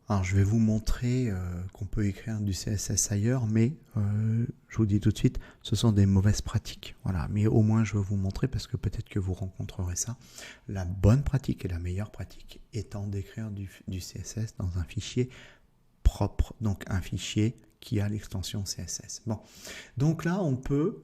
Alors, je vais vous montrer qu'on peut écrire du CSS ailleurs, mais je vous dis tout de suite, ce sont des mauvaises pratiques. Voilà, mais au moins, je vais vous montrer parce que peut-être que vous rencontrerez ça. La bonne pratique et la meilleure pratique étant d'écrire du CSS dans un fichier propre, donc un fichier qui a l'extension CSS. Bon, donc là, on peut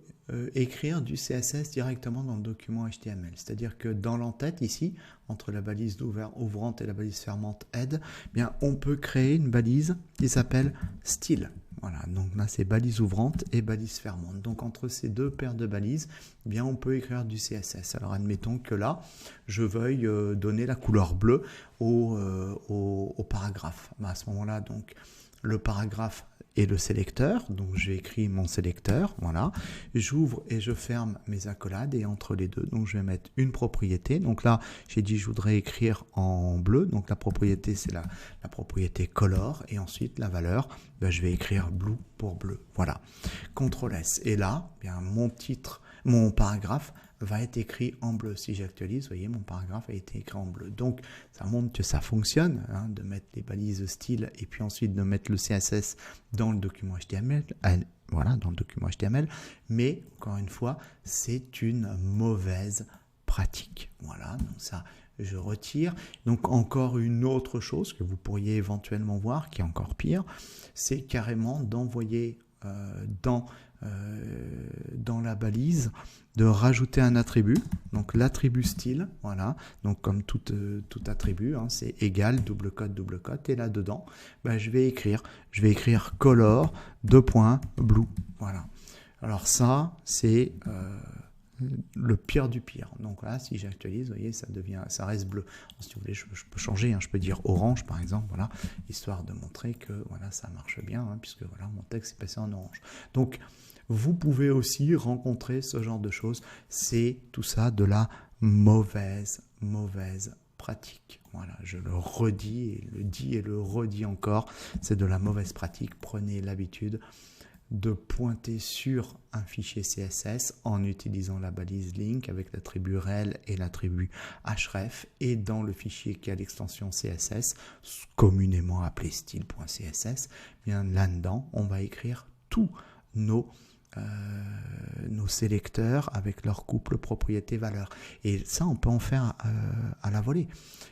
écrire du CSS directement dans le document HTML. C'est-à-dire que dans l'entête, ici, entre la balise ouvrante et la balise fermante head, eh bien, on peut créer une balise qui s'appelle style. Voilà, donc là, c'est balise ouvrante et balise fermante. Donc, entre ces deux paires de balises, eh bien, on peut écrire du CSS. Alors, admettons que là, je veuille donner la couleur bleue au paragraphe. À ce moment-là, donc, le paragraphe et le sélecteur, donc j'ai écrit mon sélecteur, voilà, j'ouvre et je ferme mes accolades et entre les deux, donc je vais mettre une propriété, donc là j'ai dit je voudrais écrire en bleu, donc la propriété c'est la propriété color et ensuite la valeur, ben, je vais écrire blue pour bleu, voilà, CTRL S et là, bien mon titre, mon paragraphe va être écrit en bleu. Si j'actualise, vous voyez, mon paragraphe a été écrit en bleu. Donc, ça montre que ça fonctionne, hein, de mettre les balises style et puis ensuite de mettre le CSS dans le document HTML. Voilà, dans le document HTML. Mais, encore une fois, c'est une mauvaise pratique. Voilà, donc ça, je retire. Donc, encore une autre chose que vous pourriez éventuellement voir, qui est encore pire, c'est carrément d'envoyer dans la balise, de rajouter un attribut, donc l'attribut style, voilà, donc comme tout attribut, hein, c'est égal, double cote, et là dedans, ben, je vais écrire color, blue, voilà. Alors ça, c'est le pire du pire. Donc là, si j'actualise, vous voyez, ça reste bleu. Alors, si vous voulez, je peux changer, hein, je peux dire orange par exemple, voilà, histoire de montrer que voilà, ça marche bien, hein, puisque voilà, mon texte est passé en orange. Donc, vous pouvez aussi rencontrer ce genre de choses. C'est tout ça de la mauvaise pratique. Voilà, je le redis et le redis encore. C'est de la mauvaise pratique. Prenez l'habitude de pointer sur un fichier CSS en utilisant la balise link avec l'attribut rel et l'attribut href et dans le fichier qui a l'extension CSS, communément appelé style.css, bien là-dedans, on va écrire tous nos sélecteurs avec leur couple propriété-valeur. Et ça, on peut en faire à la volée.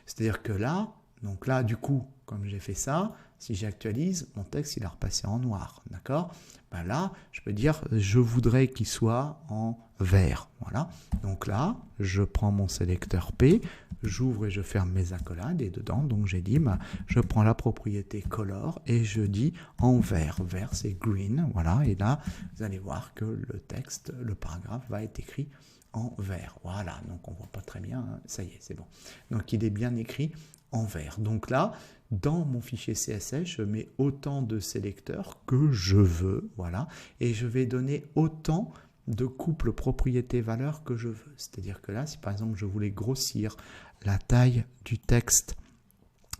C'est-à-dire que là, donc là, du coup, comme j'ai fait ça, si j'actualise, mon texte, il est repassé en noir. D'accord ? Ben là, je peux dire, je voudrais qu'il soit en vert. Voilà. Donc là, je prends mon sélecteur P, j'ouvre et je ferme mes accolades et dedans, donc j'ai dit, ben, je prends la propriété color et je dis en vert. Vert, c'est green. Voilà. Et là, vous allez voir que le texte, le paragraphe va être écrit en vert. Voilà. Donc on voit pas très bien. Hein. Ça y est, c'est bon. Donc il est bien écrit en vert. Donc là, dans mon fichier CSS, je mets autant de sélecteurs que je veux, voilà, et je vais donner autant de couples propriété-valeur que je veux. C'est-à-dire que là, si par exemple je voulais grossir la taille du texte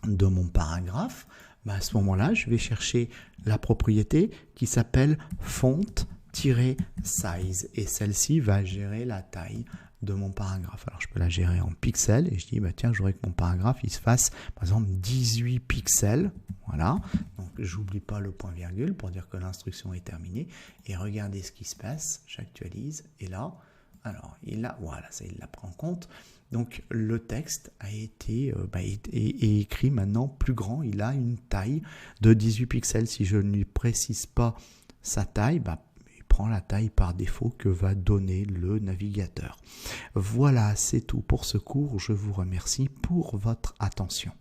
de mon paragraphe, ben à ce moment-là, je vais chercher la propriété qui s'appelle font-size et celle-ci va gérer la taille de mon paragraphe. Alors je peux la gérer en pixels et je dis bah tiens, je voudrais que mon paragraphe il se fasse par exemple 18 pixels. Voilà. Donc j'oublie pas le point virgule pour dire que l'instruction est terminée et regardez ce qui se passe, j'actualise et là alors voilà, ça il la prend en compte. Donc le texte a été est écrit maintenant plus grand, il a une taille de 18 pixels. Si je ne lui précise pas sa taille, prend la taille par défaut que va donner le navigateur. Voilà, c'est tout pour ce cours. Je vous remercie pour votre attention.